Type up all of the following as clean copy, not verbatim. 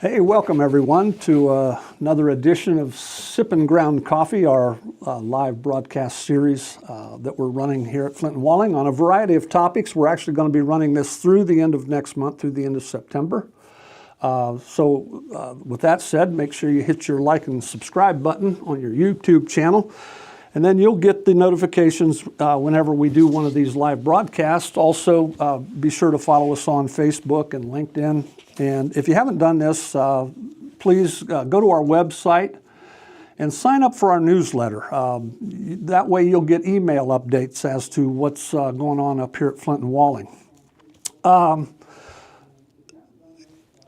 Hey, welcome everyone to another edition of Sippin' Ground Coffee, our live broadcast series that we're running here at Flint & Walling on a variety of topics. We're actually going to be running this through the end of next month, through the end of September. With that said, make sure you hit your like and subscribe button on your YouTube channel, and then you'll get the notifications whenever we do one of these live broadcasts. Also, be sure to follow us on Facebook and LinkedIn. And if you haven't done this, please go to our website and sign up for our newsletter. That way you'll get email updates as to what's going on up here at Flint & Walling.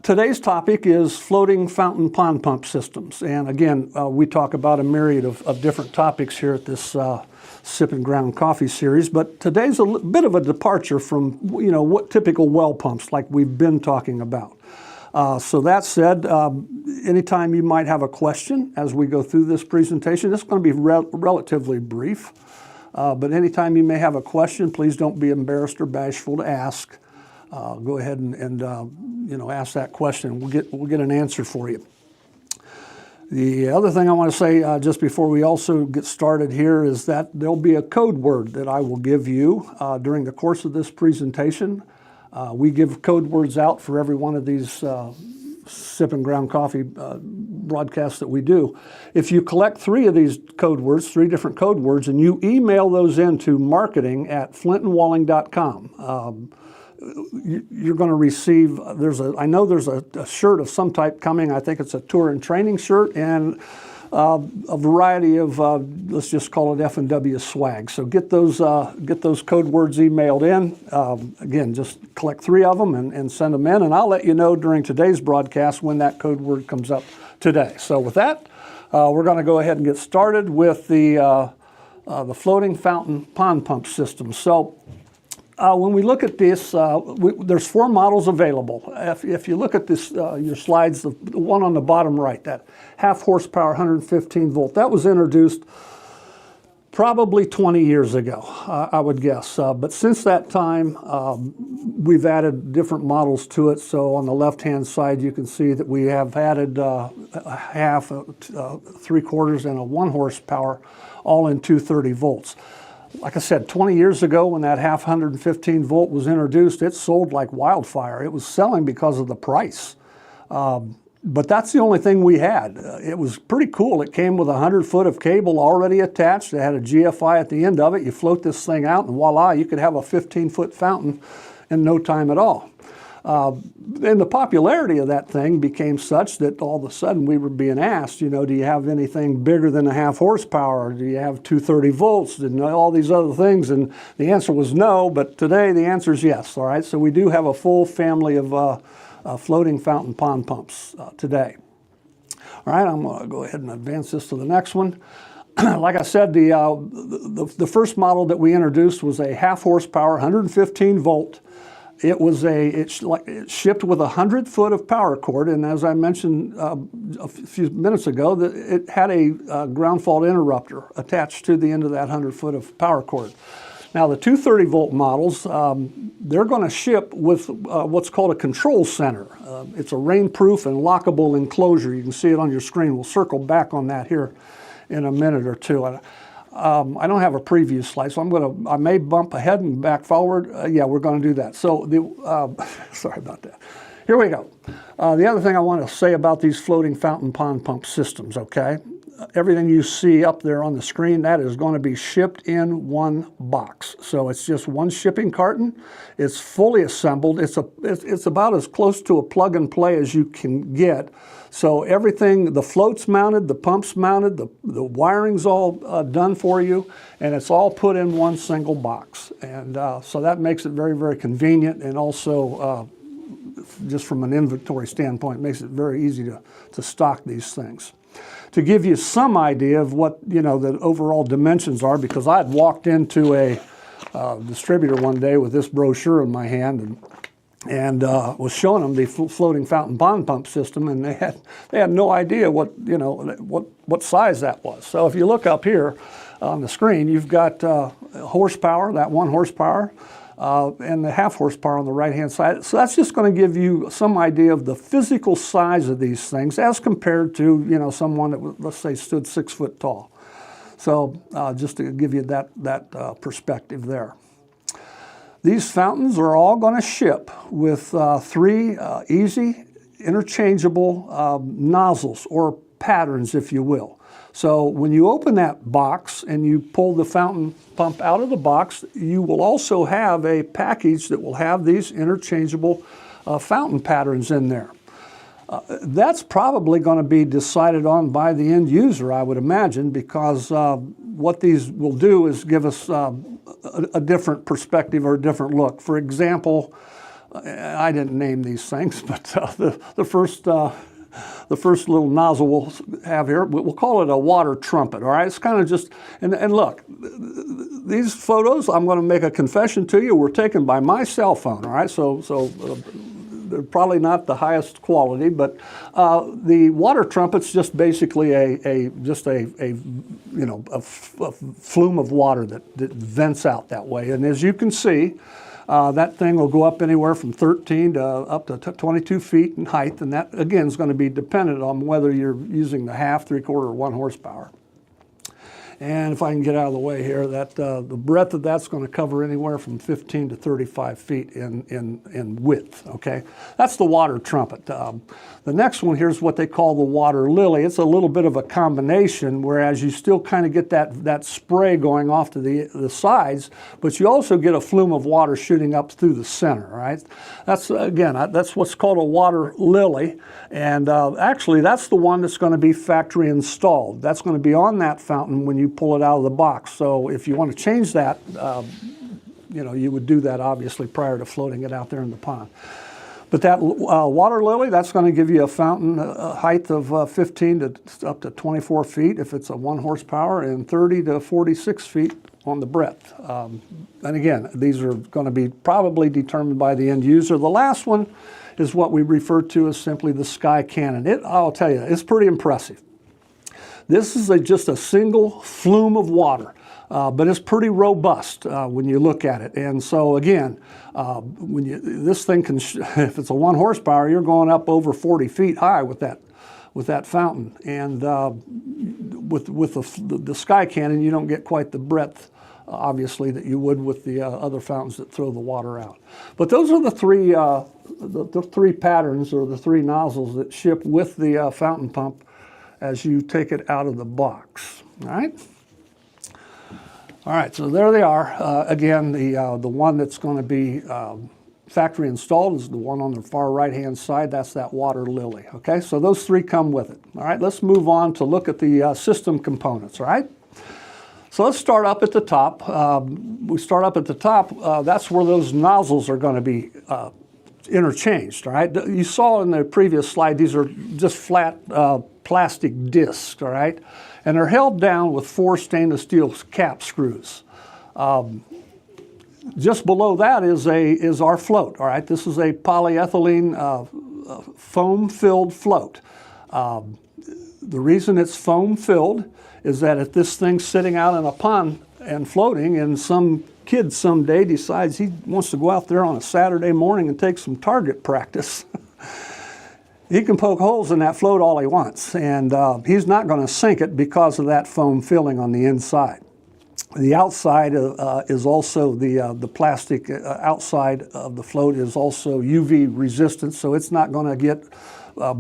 Today's topic is floating fountain pond pump systems. And again, we talk about a myriad of different topics here at this Sippin' Ground Coffee series. But today's a bit of a departure from, what typical well pumps like we've been talking about. So that said, anytime you might have a question as we go through this presentation, it's going to be relatively brief. But anytime you may have a question, please don't be embarrassed or bashful to ask. Go ahead and ask that question. We'll get an answer for you. The other thing I want to say just before we also get started here is that there'll be a code word that I will give you during the course of this presentation. We give code words out for every one of these Sippin' Ground Coffee broadcasts that we do. If you collect three of these code words, three different code words, and you email those into marketing@flintandwalling.com, you're going to receive, I know there's a shirt of some type coming. I think it's a tour and training shirt and a variety of, let's just call it F&W swag. So get those code words emailed in. Again, just collect three of them and send them in, and I'll let you know during today's broadcast when that code word comes up today. So with that, we're going to go ahead and get started with the floating fountain pond pump system. So when we look at this, there's four models available. If you look at this, your slides, the one on the bottom right, that half horsepower, 115 volt, that was introduced probably 20 years ago, I would guess. But since that time, we've added different models to it. So on the left-hand side, you can see that we have added a half, 3/4, and a 1 horsepower, all in 230 volts. Like I said, 20 years ago when that half 115 volt was introduced, it sold like wildfire. It was selling because of the price. But that's the only thing we had. It was pretty cool. It came with 100 foot of cable already attached. It had a GFI at the end of it. You float this thing out and voila, you could have a 15-foot fountain in no time at all. And the popularity of that thing became such that all of a sudden we were being asked, do you have anything bigger than a half horsepower? Do you have 230 volts? And all these other things. And the answer was no, but today the answer is yes. All right, so we do have a full family of floating fountain pond pumps today. All right, I'm going to go ahead and advance this to the next one. Like I said, the first model that we introduced was a half horsepower, 115 volt. It shipped with 100 foot of power cord, and as I mentioned a few minutes ago, that it had a ground fault interrupter attached to the end of that 100 foot of power cord. Now the 230 volt models, they're going to ship with what's called a control center. It's a rainproof and lockable enclosure. You can see it on your screen. We'll circle back on that here in a minute or two. I don't have a preview slide, so I may bump ahead and back forward. Yeah, we're going to do that. So, sorry about that. Here we go. The other thing I want to say about these floating fountain pond pump systems, okay? Everything you see up there on the screen, that is going to be shipped in one box. So it's just one shipping carton. It's fully assembled. It's about as close to a plug and play as you can get. So everything, the float's mounted, the pump's mounted, the wiring's all done for you, and it's all put in one single box. And so that makes it very, very convenient, and also just from an inventory standpoint, makes it very easy to stock these things. To give you some idea of what the overall dimensions are, because I had walked into a distributor one day with this brochure in my hand and was showing them the floating fountain pond pump system, and they had no idea what size that was. So if you look up here on the screen, you've got horsepower, that 1 horsepower, and the half horsepower on the right-hand side. So that's just going to give you some idea of the physical size of these things as compared to, you know, someone that, let's say, stood 6 foot tall. So just to give you that perspective there. These fountains are all going to ship with 3 easy interchangeable nozzles or patterns, if you will. So when you open that box and you pull the fountain pump out of the box, you will also have a package that will have these interchangeable fountain patterns in there. That's probably going to be decided on by the end user, I would imagine, because what these will do is give us a different perspective or a different look. For example, I didn't name these things, but the first little nozzle we'll have here, we'll call it a water trumpet, all right? It's kind of just, and look, these photos, I'm going to make a confession to you, were taken by my cell phone, all right? So they're probably not the highest quality, but the water trumpet's just basically a flume of water that vents out that way. And as you can see, that thing will go up anywhere from 13 to up to 22 feet in height, and that again is going to be dependent on whether you're using the half, 3/4, or 1 horsepower. And if I can get out of the way here, that the breadth of that's going to cover anywhere from 15 to 35 feet in width, okay? That's the water trumpet. The next one here is what they call the water lily. It's a little bit of a combination, whereas you still kind of get that spray going off to the sides, but you also get a flume of water shooting up through the center, right? That's, again, that's what's called a water lily, and actually that's the one that's going to be factory installed. That's going to be on that fountain when you pull it out of the box. So if you want to change that, you know, you would do that obviously prior to floating it out there in the pond. But that water lily, that's going to give you a fountain height of 15 to up to 24 feet if it's a 1 horsepower, and 30 to 46 feet on the breadth. And again, these are going to be probably determined by the end user. The last one is what we refer to as simply the sky cannon. I'll tell you, it's pretty impressive. This is just a single flume of water, but it's pretty robust when you look at it. And so again, this thing can, if it's a 1 horsepower, you're going up over 40 feet high with that fountain. And with the sky cannon, you don't get quite the breadth, obviously, that you would with the other fountains that throw the water out. But those are the three patterns, or the 3 nozzles that ship with the fountain pump as you take it out of the box, all right? All right, so there they are. Again, the one that's going to be factory installed is the one on the far right-hand side. That's that water lily, okay? So those 3 come with it, all right? Let's move on to look at the system components, all right? So let's start up at the top. We start up at the top. That's where those nozzles are going to be interchanged, all right? You saw in the previous slide, these are just flat plastic discs, all right? And they're held down with 4 stainless steel cap screws. Just below that is our float, all right? This is a polyethylene foam-filled float. The reason it's foam-filled is that if this thing's sitting out in a pond and floating, and some kid someday decides he wants to go out there on a Saturday morning and take some target practice, he can poke holes in that float all he wants, and he's not going to sink it because of that foam filling on the inside. The outside is also the plastic outside of the float is also UV resistant, so it's not going to get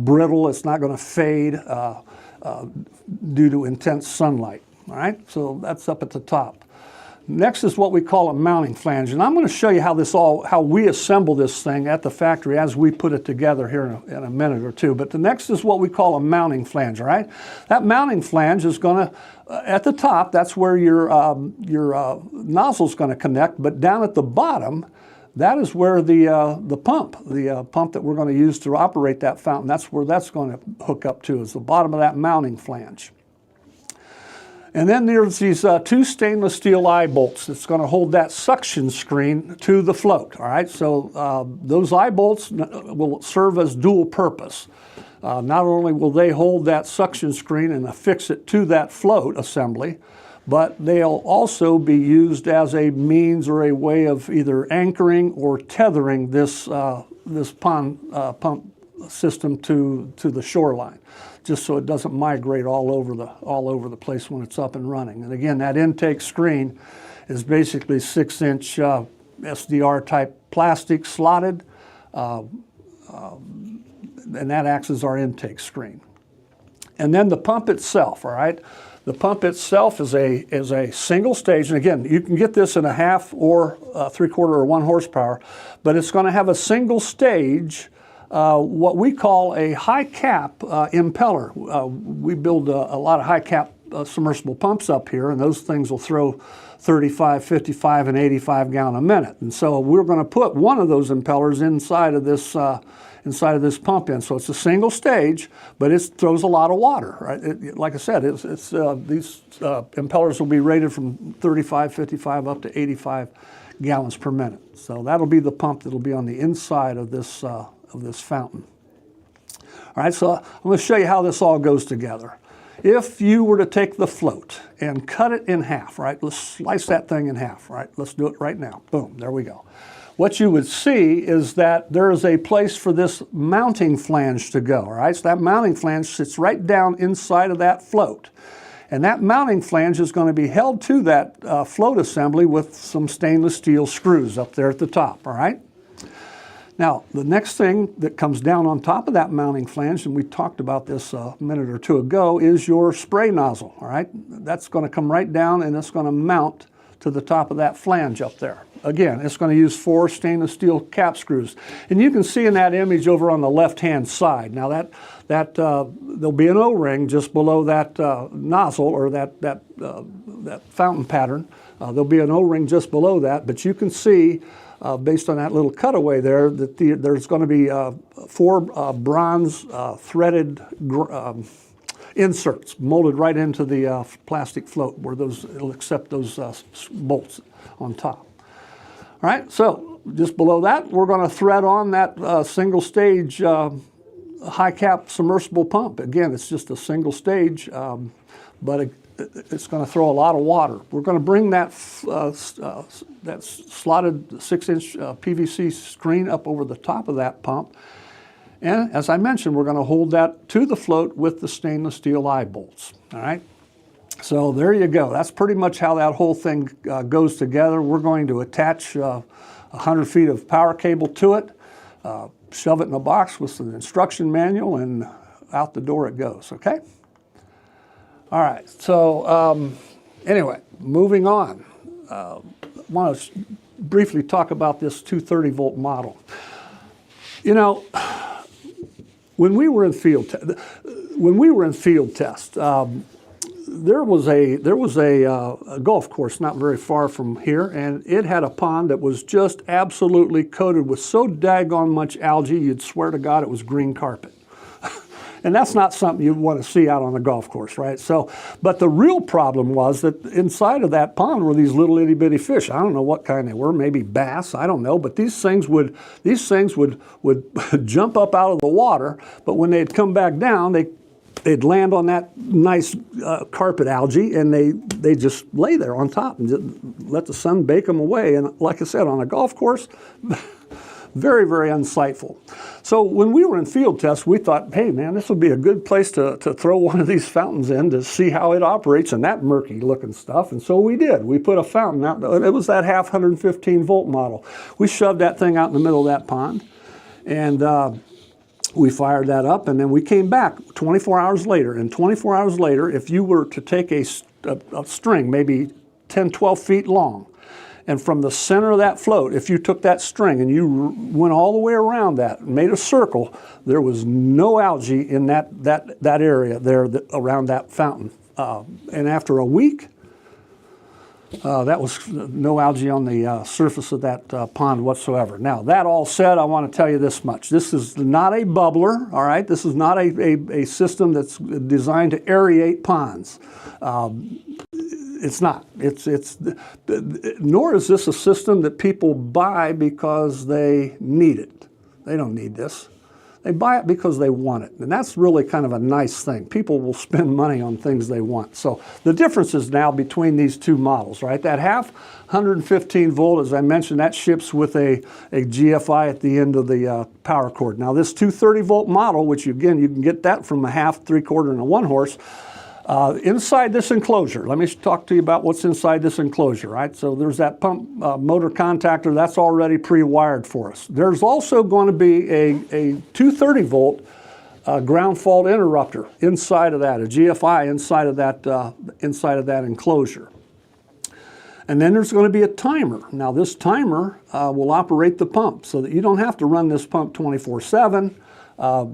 brittle. It's not going to fade due to intense sunlight. All right, so that's up at the top. Next is what we call a mounting flange, and I'm going to show you how we assemble this thing at the factory as we put it together here in a minute or two. But the next is what we call a mounting flange. All right, that mounting flange is going to at the top. That's where your nozzle is going to connect. But down at the bottom, that is where the pump that we're going to use to operate that fountain, that's where that's going to hook up to, is the bottom of that mounting flange. And then there's these 2 stainless steel eye bolts that's going to hold that suction screen to the float, all right? So those eye bolts will serve as dual purpose. Not only will they hold that suction screen and affix it to that float assembly, but they'll also be used as a means or a way of either anchoring or tethering this this pond pump system to the shoreline, just so it doesn't migrate all over the place when it's up and running. And again, that intake screen is basically 6-inch SDR type plastic slotted, and that acts as our intake screen. And then the pump itself, all right? The pump itself is a single stage, and again, you can get this in a half or 3/4 or 1 horsepower, but it's going to have a single stage, what we call a high cap impeller. We build a lot of high cap submersible pumps up here, and those things will throw 35, 55, and 85 gallon a minute. And so we're going to put one of those impellers inside of this pump in. So it's a single stage, but it throws a lot of water, right? Like I said, these impellers will be rated from 35, 55 up to 85 gallons per minute. So that'll be the pump that'll be on the inside of this fountain. All right, so I'm going to show you how this all goes together. If you were to take the float and cut it in half, right? Let's slice that thing in half, right? Let's do it right now. Boom, there we go. What you would see is that there is a place for this mounting flange to go, all right? So that mounting flange sits right down inside of that float. And that mounting flange is going to be held to that float assembly with some stainless steel screws up there at the top, all right? Now, the next thing that comes down on top of that mounting flange, and we talked about this a minute or two ago, is your spray nozzle, all right? That's going to come right down and it's going to mount to the top of that flange up there. Again, it's going to use 4 stainless steel cap screws. And you can see in that image over on the left-hand side. Now there'll be an O-ring just below that nozzle or that fountain pattern. There'll be an O-ring just below that, but you can see based on that little cutaway there, that there's going to be 4 bronze threaded inserts molded right into the plastic float where it'll accept those bolts on top. All right, so just below that, we're going to thread on that single stage high cap submersible pump. Again, it's just a single stage, but it's going to throw a lot of water. We're going to bring that that slotted 6-inch PVC screen up over the top of that pump. And as I mentioned, we're going to hold that to the float with the stainless steel eye bolts. All right. So there you go. That's pretty much how that whole thing goes together. We're going to attach 100 feet of power cable to it, shove it in a box with an instruction manual, and out the door it goes. Okay. All right, so anyway, moving on. I want to briefly talk about this 230 volt model. You know, when we were in field test, there was a golf course not very far from here, and it had a pond that was just absolutely coated with so daggone much algae you'd swear to God it was green carpet. And that's not something you want to see out on a golf course, right? So, but the real problem was that inside of that pond were these little itty bitty fish. I don't know what kind they were, maybe bass, I don't know. But these things would jump up out of the water. But when they'd come back down, they'd land on that nice carpet algae, and they just lay there on top and just let the sun bake them away. And like I said, on a golf course, very, very unsightful. So when we were in field tests, we thought, hey man, this would be a good place to throw one of these fountains in to see how it operates in that murky looking stuff. And so we did. We put a fountain out. It was that half 115 volt model. We shoved that thing out in the middle of that pond, and we fired that up, and then we came back 24 hours later. And 24 hours later, if you were to take a string, maybe 10, 12 feet long, and from the center of that float, if you took that string and you went all the way around that and made a circle, there was no algae in that area there around that fountain. And after a week, that was no algae on the surface of that pond whatsoever. Now, that all said, I want to tell you this much. This is not a bubbler, all right? This is not a system that's designed to aerate ponds. It's not. Nor is this a system that people buy because they need it. They don't need this. They buy it because they want it, and that's really kind of a nice thing. People will spend money on things they want. So the difference is now between these two models, right? That half 115 volt, as I mentioned, that ships with a GFI at the end of the power cord. Now this 230 volt model, which again, you can get that from a half, 3/4, and a 1 horse, inside this enclosure, let me talk to you about what's inside this enclosure, right? So there's that pump motor contactor, that's already pre-wired for us. There's also going to be a 230 volt ground fault interrupter inside of that, a GFI inside of that enclosure. And then there's going to be a timer. Now this timer will operate the pump so that you don't have to run this pump 24/7.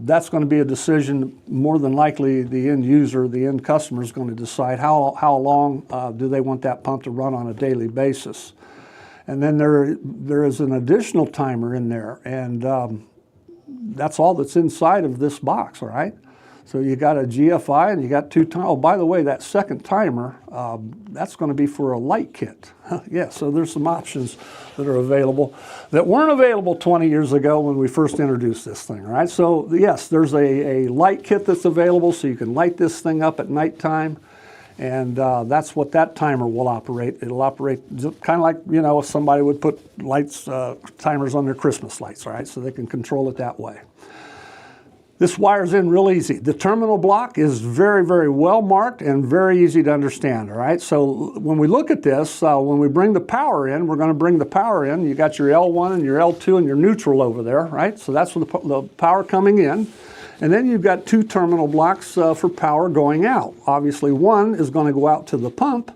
That's going to be a decision, more than likely the end user, the end customer is going to decide how long do they want that pump to run on a daily basis. And then there is an additional timer in there, and that's all that's inside of this box, all right? So you got a GFI and you got two timers. Oh, by the way, that second timer, that's going to be for a light kit. Yeah, so there's some options that are available that weren't available 20 years ago when we first introduced this thing, all right? So yes, there's a light kit that's available so you can light this thing up at nighttime, and that's what that timer will operate. It'll operate kind of like, you know, if somebody would put lights, timers on their Christmas lights, all right? So they can control it that way. This wires in real easy. The terminal block is very, very well marked and very easy to understand, all right? So when we look at this, when we bring the power in, we're going to bring the power in. You got your L1 and your L2 and your neutral over there, right? So that's the power coming in. And then you've got two terminal blocks for power going out. Obviously, one is going to go out to the pump,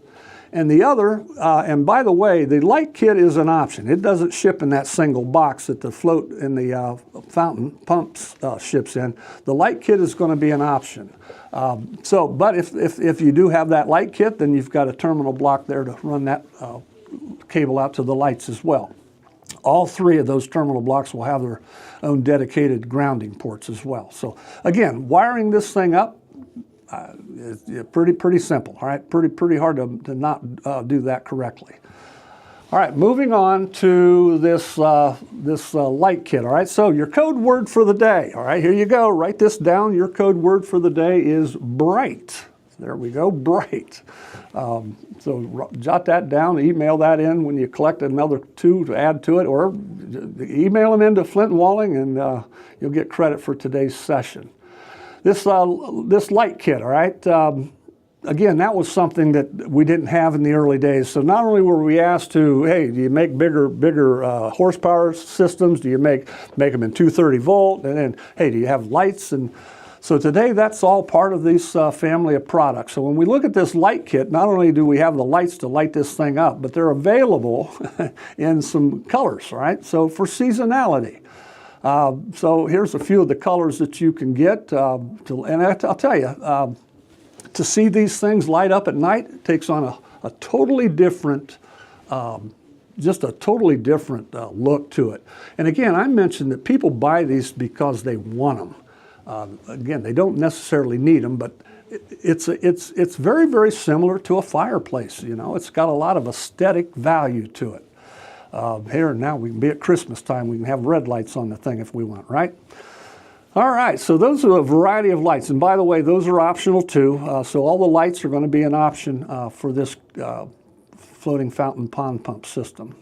and the other, and by the way, the light kit is an option. It doesn't ship in that single box that the float in the fountain pumps ships in. The light kit is going to be an option. But if you do have that light kit, then you've got a terminal block there to run that cable out to the lights as well. All three of those terminal blocks will have their own dedicated grounding ports as well. So again, wiring this thing up, it's pretty simple, all right? Pretty hard to not do that correctly. All right, moving on to this light kit, all right? So your code word for the day, all right? Here you go, write this down. Your code word for the day is bright. There we go, bright. So jot that down, email that in when you collect another two to add to it, or email them into Flint and Walling, and you'll get credit for today's session. This light kit, all right? Again, that was something that we didn't have in the early days. So not only were we asked to, hey, do you make bigger horsepower systems? Do you make them in 230 volt? And then, hey, do you have lights? And so today, that's all part of this family of products. So when we look at this light kit, not only do we have the lights to light this thing up, but they're available in some colors, all right? So for seasonality. So here's a few of the colors that you can get. And I'll tell you, to see these things light up at night, it takes on a totally different, just a totally different look to it. And again, I mentioned that people buy these because they want them. Again, they don't necessarily need them, but it's very, very similar to a fireplace. You know, it's got a lot of aesthetic value to it. Here now, we can be at Christmas time, we can have red lights on the thing if we want, right? All right, so those are a variety of lights. And by the way, those are optional too. So all the lights are going to be an option for this floating fountain pond pump system.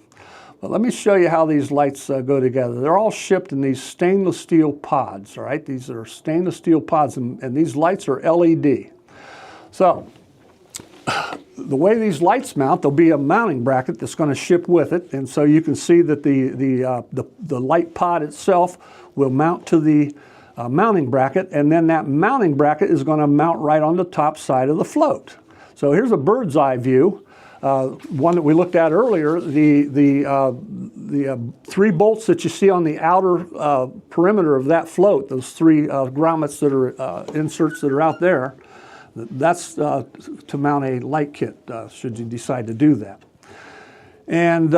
But let me show you how these lights go together. They're all shipped in these stainless steel pods, all right? These are stainless steel pods, and these lights are LED. So the way these lights mount, there'll be a mounting bracket that's going to ship with it, and so you can see that the light pod itself will mount to the mounting bracket, and then that mounting bracket is going to mount right on the top side of the float. So here's a bird's eye view. One that we looked at earlier, the 3 bolts that you see on the outer perimeter of that float, those 3 grommets that are inserts that are out there, that's to mount a light kit, should you decide to do that. And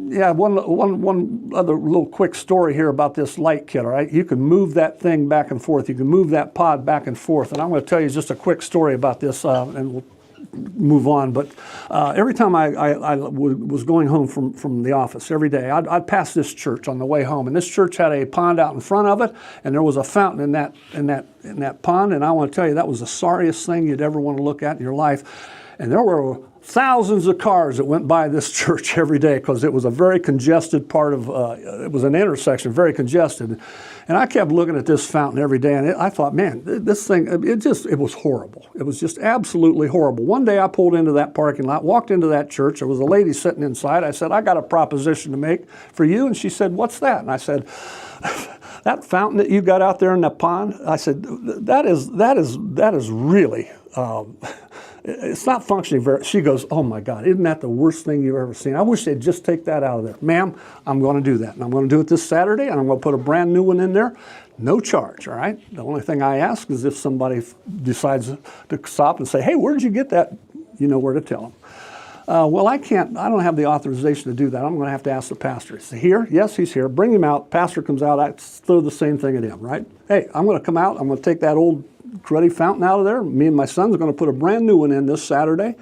yeah, one other little quick story here about this light kit, all right? You can move that thing back and forth. You can move that pod back and forth. And I'm going to tell you just a quick story about this, and we'll move on, but every time I was going home from the office every day, I'd pass this church on the way home, and this church had a pond out in front of it, and there was a fountain in that pond, and I want to tell you, that was the sorriest thing you'd ever want to look at in your life. And there were thousands of cars that went by this church every day because it was a very congested part of, it was an intersection, very congested. And I kept looking at this fountain every day, and I thought, man, this thing, it was horrible. It was just absolutely horrible. One day I pulled into that parking lot, walked into that church. There was a lady sitting inside. I said, I got a proposition to make for you. And she said, what's that? And I said, that fountain that you got out there in the pond, I said, that is really, it's not functioning very. She goes, oh my God, isn't that the worst thing you've ever seen? I wish they'd just take that out of there. Ma'am, I'm going to do that. And I'm going to do it this Saturday, and I'm going to put a brand new one in there. No charge, all right? The only thing I ask is if somebody decides to stop and say, hey, where did you get that? You know where to tell them. Well, I don't have the authorization to do that. I'm going to have to ask the pastor. Is he here? Yes, he's here. Bring him out. Pastor comes out. I throw the same thing at him, right? Hey, I'm going to come out. I'm going to take that old cruddy fountain out of there. Me and my son's going to put a brand new one in this Saturday,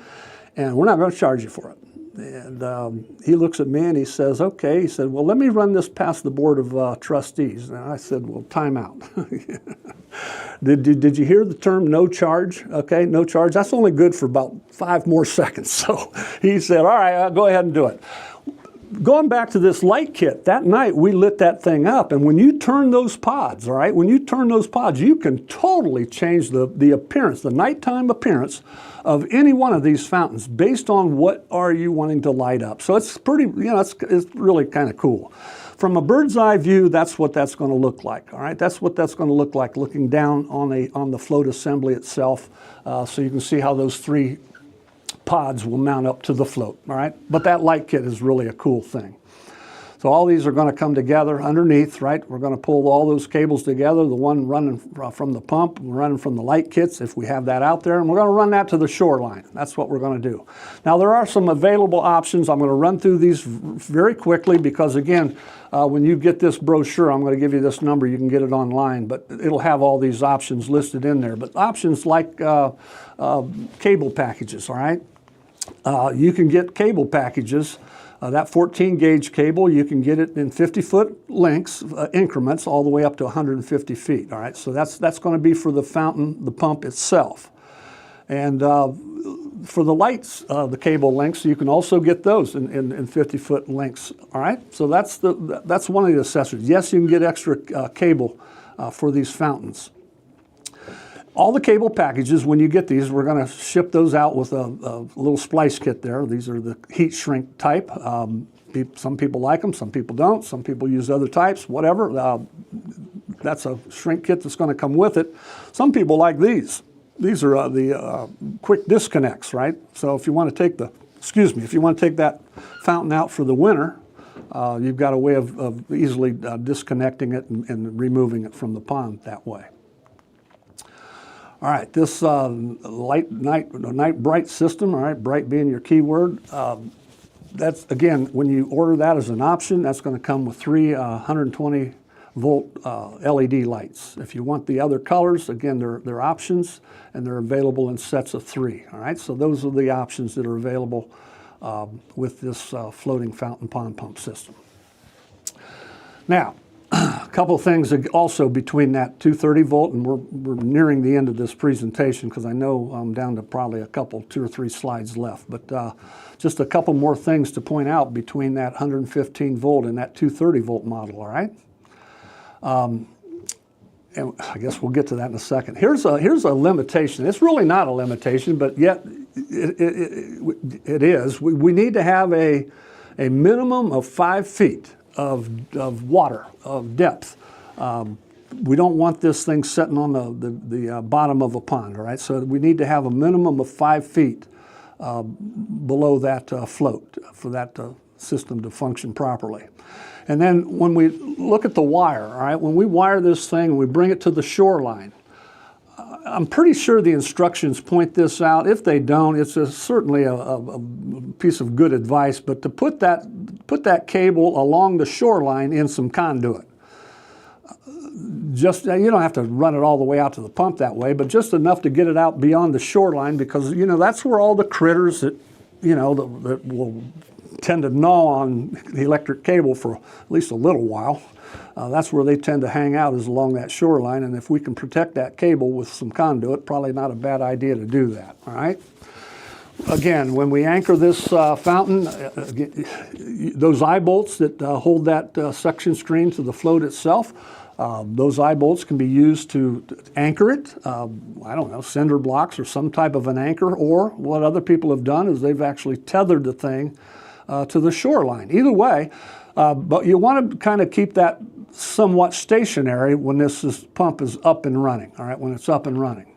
and we're not going to charge you for it. And he looks at me and he says, okay. He said, well, let me run this past the board of trustees. And I said, well, time out. Did you hear the term no charge? Okay, no charge. That's only good for about 5 more seconds. So he said, all right, I'll go ahead and do it. Going back to this light kit, that night we lit that thing up, and when you turn those pods, all right, when you turn those pods, you can totally change the appearance, the nighttime appearance of any one of these fountains based on what are you wanting to light up. So it's pretty, it's really kind of cool. From a bird's eye view, that's what that's going to look like, all right? That's what that's going to look like, looking down on the float assembly itself, so you can see how those 3 pods will mount up to the float, all right? But that light kit is really a cool thing. So all these are going to come together underneath, right? We're going to pull all those cables together, the one running from the pump, running from the light kits, if we have that out there, and we're going to run that to the shoreline. That's what we're going to do. Now, there are some available options. I'm going to run through these very quickly because, again, when you get this brochure, I'm going to give you this number. You can get it online, but it'll have all these options listed in there. But options like cable packages, all right? You can get cable packages. That 14 gauge cable, you can get it in 50-foot lengths, increments, all the way up to 150 feet. All right, so that's going to be for the fountain, the pump itself. And for the lights, the cable lengths, you can also get those in 50-foot lengths. All right, so that's one of the accessories. Yes, you can get extra cable for these fountains. All the cable packages, when you get these, we're going to ship those out with a little splice kit there. These are the heat shrink type. Some people like them, some people don't. Some people use other types, whatever. That's a shrink kit that's going to come with it. Some people like these. These are the quick disconnects, right? So if you want to take if you want to take that fountain out for the winter, you've got a way of easily disconnecting it and removing it from the pond that way. All right, this night bright system, all right, bright being your keyword, that's, again, when you order that as an option, that's going to come with 3 120-volt LED lights. If you want the other colors, again, they're options, and they're available in sets of 3, all right? So those are the options that are available with this floating fountain pond pump system. Now, a couple of things also between that 230 volt, and we're nearing the end of this presentation because I know I'm down to probably 2 or 3 slides left, but just a couple more things to point out between that 115 volt and that 230 volt model, all right? And I guess we'll get to that in a second. Here's a limitation. It's really not a limitation, but yet it is. We need to have a minimum of 5 feet of water, of depth. We don't want this thing sitting on the bottom of a pond, all right? So we need to have a minimum of 5 feet below that float for that system to function properly. And then when we look at the wire, all right, when we wire this thing and we bring it to the shoreline, I'm pretty sure the instructions point this out. If they don't, it's certainly a piece of good advice, but to put that cable along the shoreline in some conduit. just, you don't have to run it all the way out to the pump that way, but just enough to get it out beyond the shoreline, because, you know, that's where all the critters that, you know, that will tend to gnaw on the electric cable for at least a little while. That's where they tend to hang out, is along that shoreline, and if we can protect that cable with some conduit, probably not a bad idea to do that, all right? Again, when we anchor this fountain, those eye bolts that hold that suction screen to the float itself, those eye bolts can be used to anchor it. I don't know, cinder blocks or some type of an anchor, or what other people have done is they've actually tethered the thing to the shoreline. Either way, but you want to kind of keep that somewhat stationary when this pump is up and running, all right, when it's up and running.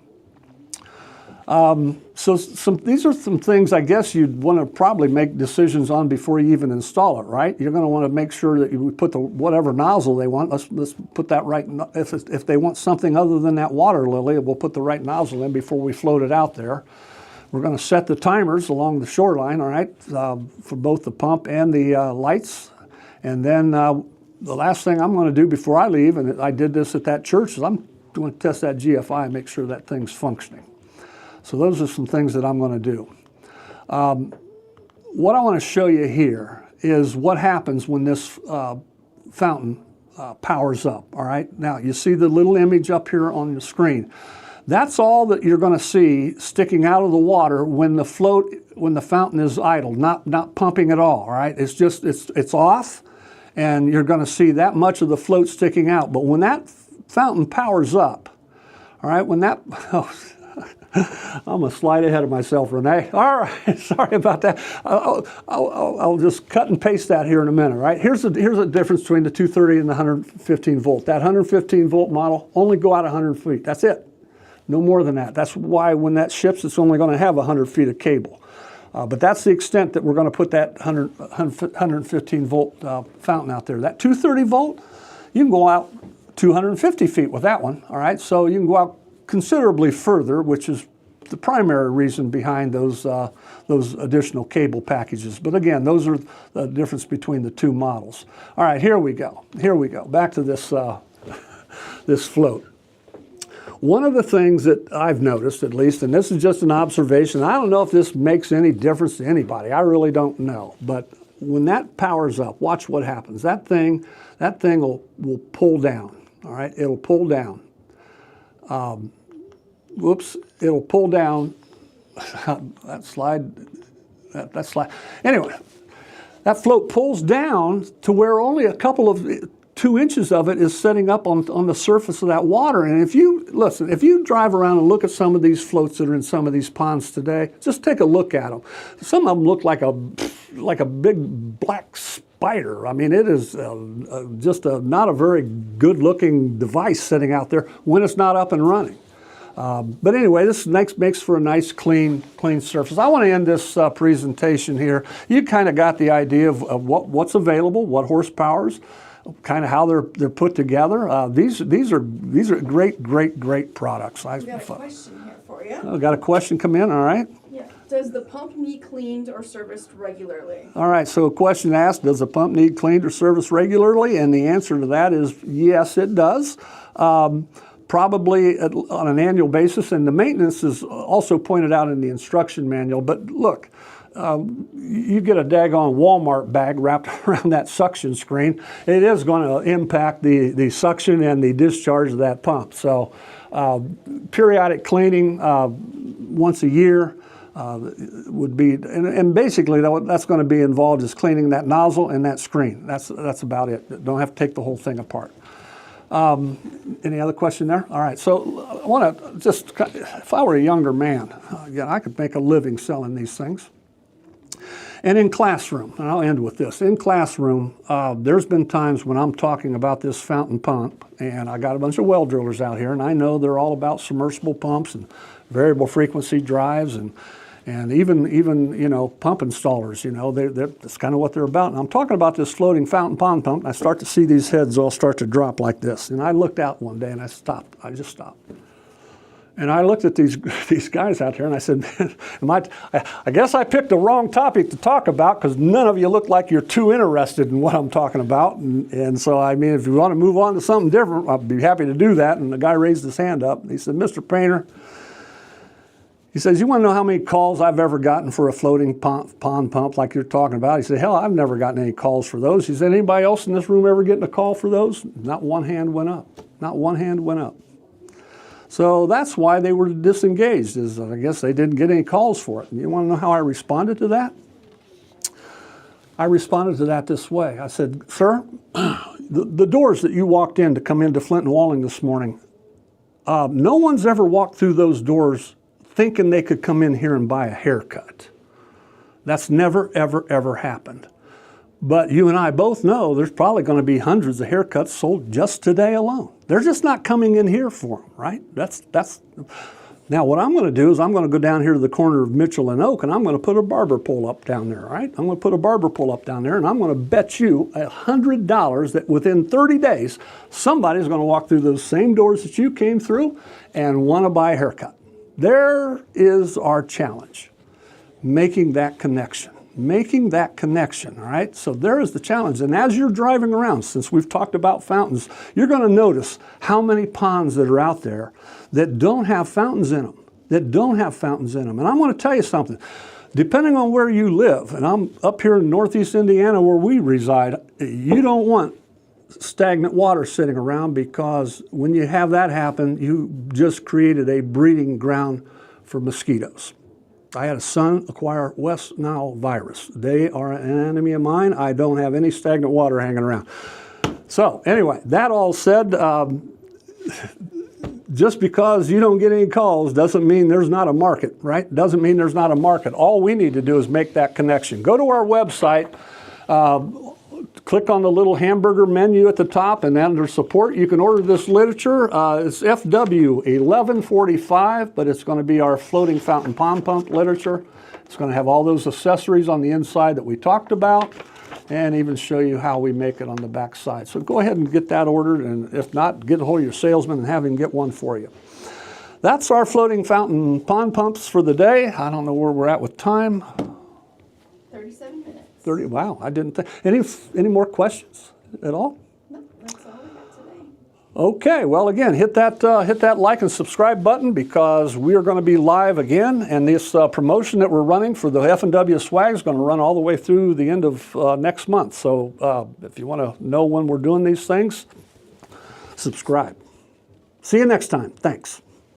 So these are some things I guess you'd want to probably make decisions on before you even install it, right? You're going to want to make sure that you put the whatever nozzle they want. Let's put that right. If they want something other than that water lily, we'll put the right nozzle in before we float it out there. We're going to set the timers along the shoreline, all right, for both the pump and the lights. And then the last thing I'm going to do before I leave, and I did this at that church, is I'm going to test that GFI and make sure that thing's functioning. So those are some things that I'm going to do. What I want to show you here is what happens when this fountain powers up, all right? Now, you see the little image up here on the screen. That's all that you're going to see sticking out of the water when the fountain is idle, not pumping at all right? It's just, it's off, and you're going to see that much of the float sticking out. But when that fountain powers up, all right, when that, I'm going to slide ahead of myself, Renee. All right, sorry about that. I'll just cut and paste that here in a minute, right? Here's the difference between the 230 and the 115 volt. That 115 volt model only go out 100 feet. That's it. No more than that. That's why when that ships, it's only going to have 100 feet of cable. But that's the extent that we're going to put that 115 volt fountain out there. That 230 volt, you can go out 250 feet with that one, all right? So you can go out considerably further, which is the primary reason behind those additional cable packages. But again, those are the difference between the two models. All right, here we go. Here we go. Back to this, this float. One of the things that I've noticed, at least, and this is just an observation, I don't know if this makes any difference to anybody. I really don't know. But when that powers up, watch what happens. That thing will pull down. All right, it'll pull down. Whoops, it'll pull down. That slide. Anyway, that float pulls down to where only a couple of 2 inches of it is setting up on the surface of that water. And if you drive around and look at some of these floats that are in some of these ponds today, just take a look at them. Some of them look like a big black spider. I mean, it is just not a very good-looking device sitting out there when it's not up and running. But anyway, this makes for a nice, clean surface. I want to end this presentation here. You kind of got the idea of what's available, what horsepowers, kind of how they're put together. These are great products. I've got a question here for you. I've got a question come in, all right? Yeah. Does the pump need cleaned or serviced regularly? All right, so a question asked, does the pump need cleaned or serviced regularly? And the answer to that is yes, it does. Probably on an annual basis, and the maintenance is also pointed out in the instruction manual. But look, you get a daggone Walmart bag wrapped around that suction screen, it is going to impact the suction and the discharge of that pump. So periodic cleaning once a year would be, and basically that's going to be involved is cleaning that nozzle and that screen. That's about it. Don't have to take the whole thing apart. Any other question there? All right, so I want to just, if I were a younger man, again, I could make a living selling these things. And in classroom, and I'll end with this, in classroom, there's been times when I'm talking about this fountain pump, and I got a bunch of well drillers out here, and I know they're all about submersible pumps and variable frequency drives, and even you know, pump installers, you know, that's kind of what they're about. And I'm talking about this floating fountain pond pump, and I start to see these heads all start to drop like this. And I looked out one day and I just stopped. And I looked at these guys out there and I said, man, I guess I picked the wrong topic to talk about because none of you look like you're too interested in what I'm talking about. And so, I mean, if you want to move on to something different, I'll be happy to do that. And the guy raised his hand up and he said, Mr. Painter, he says, you want to know how many calls I've ever gotten for a floating pond pump like you're talking about? He said, hell, I've never gotten any calls for those. He said, anybody else in this room ever getting a call for those? Not one hand went up. Not one hand went up. So that's why they were disengaged, is I guess they didn't get any calls for it. And you want to know how I responded to that? I responded to that this way. I said, sir, the doors that you walked in to come into Flint and Walling this morning, no one's ever walked through those doors thinking they could come in here and buy a haircut. That's never, ever, ever happened. But you and I both know there's probably going to be hundreds of haircuts sold just today alone. They're just not coming in here for them, right? Now what I'm going to do is I'm going to go down here to the corner of Mitchell and Oak and I'm going to put a barber pole up down there, right? I'm going to put a barber pole up down there and I'm going to bet you $100 that within 30 days, somebody's going to walk through those same doors that you came through and want to buy a haircut. There is our challenge, making that connection. Making that connection, all right? So there is the challenge. And as you're driving around, since we've talked about fountains, you're going to notice how many ponds that are out there that don't have fountains in them, And I'm going to tell you something. Depending on where you live, and I'm up here in Northeast Indiana where we reside, you don't want stagnant water sitting around because when you have that happen, you just created a breeding ground for mosquitoes. I had a son acquire West Nile virus. They are an enemy of mine. I don't have any stagnant water hanging around. So anyway, that all said, just because you don't get any calls doesn't mean there's not a market, right? Doesn't mean there's not a market. All we need to do is make that connection. Go to our website, click on the little hamburger menu at the top, and under support, you can order this literature. It's FW 1145, but it's going to be our floating fountain pond pump literature. It's going to have all those accessories on the inside that we talked about, and even show you how we make it on the back side. So go ahead and get that ordered, and if not, get a hold of your salesman and have him get one for you. That's our floating fountain pond pumps for the day. I don't know where we're at with time. 37 minutes. 30, wow, I didn't think. Any more questions at all? No, that's all we got today. Okay, well again, hit that like and subscribe button because we are going to be live again, and this promotion that we're running for the F&W swag is going to run all the way through the end of next month. So if you want to know when we're doing these things, subscribe. See you next time. Thanks.